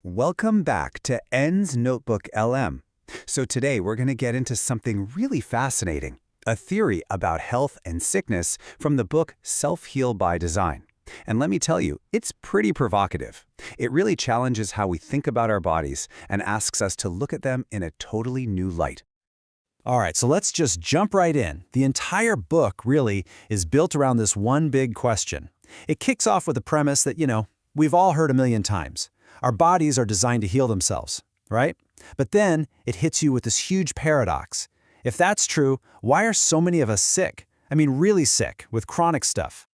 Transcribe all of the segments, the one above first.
Welcome back to N's Notebook LM. So today we're going to get into something really fascinating, a theory about health and sickness from the book Self-Heal by Design. And let me tell you, it's pretty provocative. It really challenges how we think about our bodies and asks us to look at them in a totally new light. All right, so let's just jump right in. The entire book really is built around this one big question. It kicks off with the premise that, we've all heard a million times. Our bodies are designed to heal themselves, right? But then it hits you with this huge paradox. If that's true, why are so many of us sick? I mean, really sick, with chronic stuff.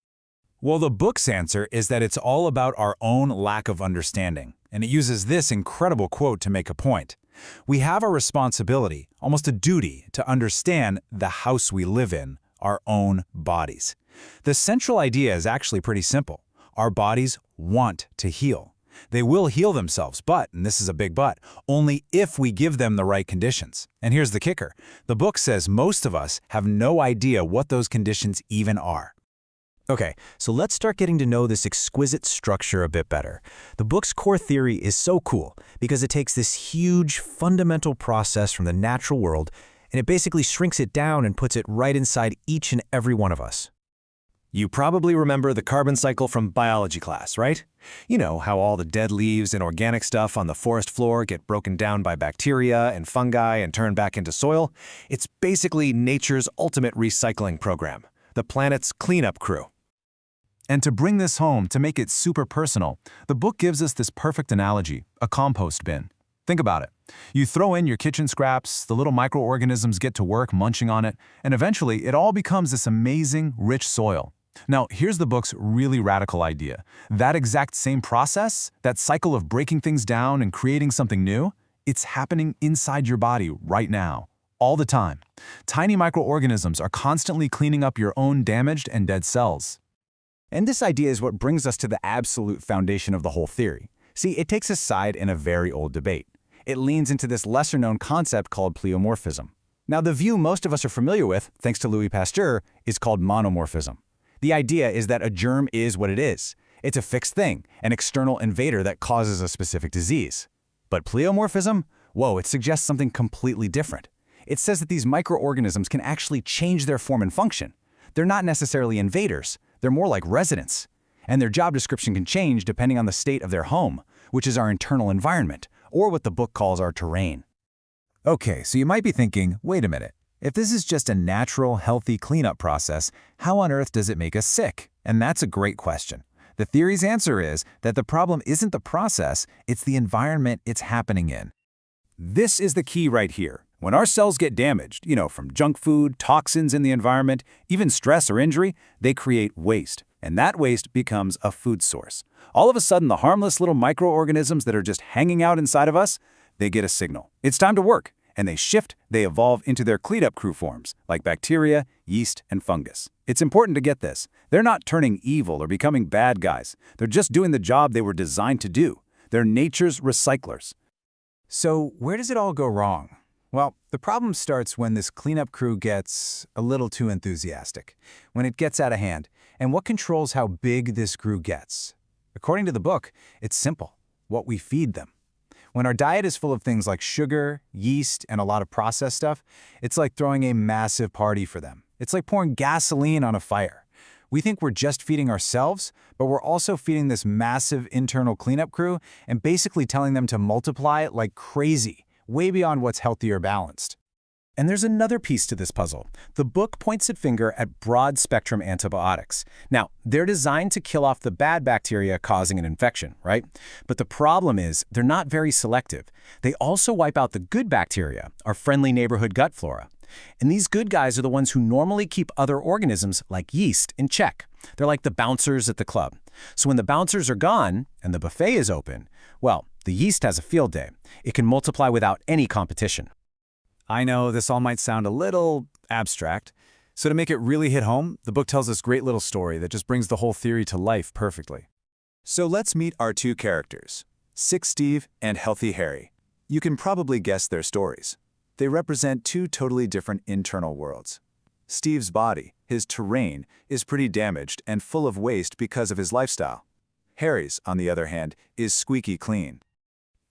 Well, the book's answer is that it's all about our own lack of understanding, and it uses this incredible quote to make a point. We have a responsibility, almost a duty, to understand the house we live in, our own bodies. The central idea is actually pretty simple. Our bodies want to heal. They will heal themselves, but, and this is a big but, only if we give them the right conditions. And here's the kicker. The book says most of us have no idea what those conditions even are. Okay, so let's start getting to know this exquisite structure a bit better. The book's core theory is so cool because it takes this huge, fundamental process from the natural world and it basically shrinks it down and puts it right inside each and every one of us. You probably remember the carbon cycle from biology class, right? You know how all the dead leaves and organic stuff on the forest floor get broken down by bacteria and fungi and turned back into soil? It's basically nature's ultimate recycling program, the planet's cleanup crew. And to bring this home, to make it super personal, the book gives us this perfect analogy, a compost bin. Think about it. You throw in your kitchen scraps, the little microorganisms get to work munching on it, and eventually it all becomes this amazing, rich soil. Now, here's the book's really radical idea. That exact same process, that cycle of breaking things down and creating something new, it's happening inside your body right now, all the time. Tiny microorganisms are constantly cleaning up your own damaged and dead cells. And this idea is what brings us to the absolute foundation of the whole theory. See, it takes a side in a very old debate. It leans into this lesser-known concept called pleomorphism. Now, the view most of us are familiar with, thanks to Louis Pasteur, is called monomorphism. The idea is that a germ is what it is. It's a fixed thing, an external invader that causes a specific disease. But pleomorphism? Whoa, it suggests something completely different. It says that these microorganisms can actually change their form and function. They're not necessarily invaders. They're more like residents. And their job description can change depending on the state of their home, which is our internal environment, or what the book calls our terrain. Okay, so you might be thinking, wait a minute. If this is just a natural, healthy cleanup process, how on earth does it make us sick? And that's a great question. The theory's answer is that the problem isn't the process, it's the environment it's happening in. This is the key right here. When our cells get damaged, from junk food, toxins in the environment, even stress or injury, they create waste. And that waste becomes a food source. All of a sudden, the harmless little microorganisms that are just hanging out inside of us, they get a signal. It's time to work. And they shift, they evolve into their cleanup crew forms, like bacteria, yeast, and fungus. It's important to get this. They're not turning evil or becoming bad guys. They're just doing the job they were designed to do. They're nature's recyclers. So where does it all go wrong? Well, the problem starts when this cleanup crew gets a little too enthusiastic, when it gets out of hand. And what controls how big this crew gets? According to the book, it's simple: what we feed them. When our diet is full of things like sugar, yeast, and a lot of processed stuff, it's like throwing a massive party for them. It's like pouring gasoline on a fire. We think we're just feeding ourselves, but we're also feeding this massive internal cleanup crew and basically telling them to multiply like crazy, way beyond what's healthy or balanced. And there's another piece to this puzzle. The book points its finger at broad-spectrum antibiotics. Now, they're designed to kill off the bad bacteria causing an infection, right? But the problem is they're not very selective. They also wipe out the good bacteria, our friendly neighborhood gut flora. And these good guys are the ones who normally keep other organisms, like yeast, in check. They're like the bouncers at the club. So when the bouncers are gone and the buffet is open, well, the yeast has a field day. It can multiply without any competition. I know this all might sound a little abstract. So to make it really hit home, the book tells this great little story that just brings the whole theory to life perfectly. So let's meet our two characters, Sick Steve and Healthy Harry. You can probably guess their stories. They represent two totally different internal worlds. Steve's body, his terrain, is pretty damaged and full of waste because of his lifestyle. Harry's, on the other hand, is squeaky clean.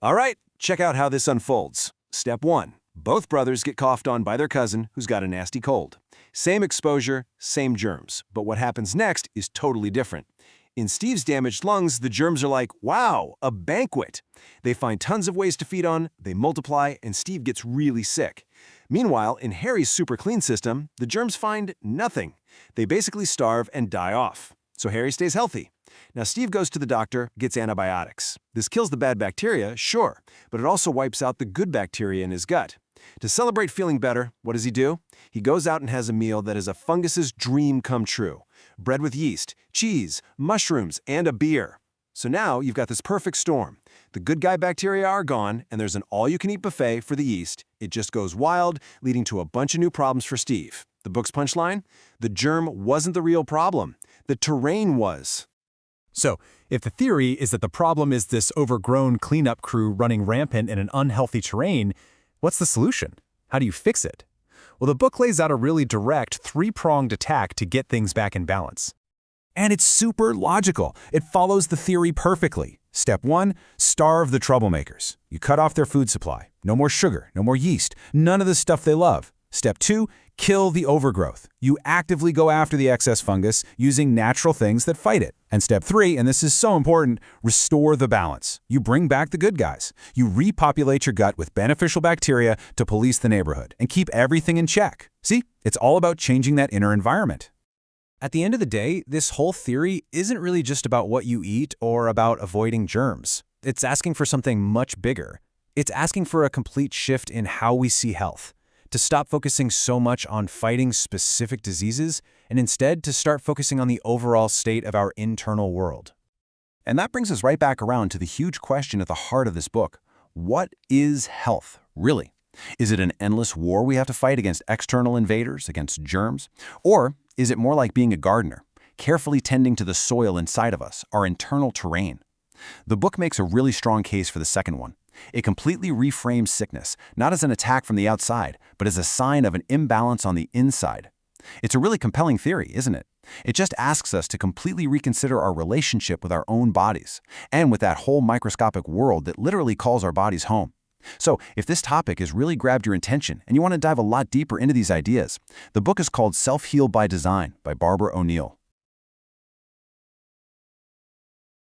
All right, check out how this unfolds. Step 1. Both brothers get coughed on by their cousin who's got a nasty cold. Same exposure, same germs, but what happens next is totally different. In Steve's damaged lungs, the germs are like, wow, a banquet. They find tons of ways to feed on, they multiply, and Steve gets really sick. Meanwhile, in Harry's super clean system, the germs find nothing. They basically starve and die off. So Harry stays healthy. Now Steve goes to the doctor, gets antibiotics. This kills the bad bacteria, sure, but it also wipes out the good bacteria in his gut. To celebrate feeling better, what does he do? He goes out and has a meal that is a fungus's dream come true. Bread with yeast, cheese, mushrooms, and a beer. So now you've got this perfect storm. The good guy bacteria are gone, and there's an all-you-can-eat buffet for the yeast. It just goes wild, leading to a bunch of new problems for Steve. The book's punchline? The germ wasn't the real problem. The terrain was. So, if the theory is that the problem is this overgrown cleanup crew running rampant in an unhealthy terrain, what's the solution? How do you fix it? Well, the book lays out a really direct, three-pronged attack to get things back in balance. And it's super logical. It follows the theory perfectly. Step 1, starve the troublemakers. You cut off their food supply. No more sugar, no more yeast, none of the stuff they love. Step 2, kill the overgrowth. You actively go after the excess fungus using natural things that fight it. And step 3, and this is so important, restore the balance. You bring back the good guys. You repopulate your gut with beneficial bacteria to police the neighborhood and keep everything in check. See, it's all about changing that inner environment. At the end of the day, this whole theory isn't really just about what you eat or about avoiding germs. It's asking for something much bigger. It's asking for a complete shift in how we see health, to stop focusing so much on fighting specific diseases and instead to start focusing on the overall state of our internal world. And that brings us right back around to the huge question at the heart of this book. What is health, really? Is it an endless war we have to fight against external invaders, against germs? Or is it more like being a gardener, carefully tending to the soil inside of us, our internal terrain? The book makes a really strong case for the second one. It completely reframes sickness, not as an attack from the outside, but as a sign of an imbalance on the inside. It's a really compelling theory, isn't it? It just asks us to completely reconsider our relationship with our own bodies, and with that whole microscopic world that literally calls our bodies home. So, if this topic has really grabbed your attention and you want to dive a lot deeper into these ideas, the book is called Self-Heal by Design by Barbara O'Neill.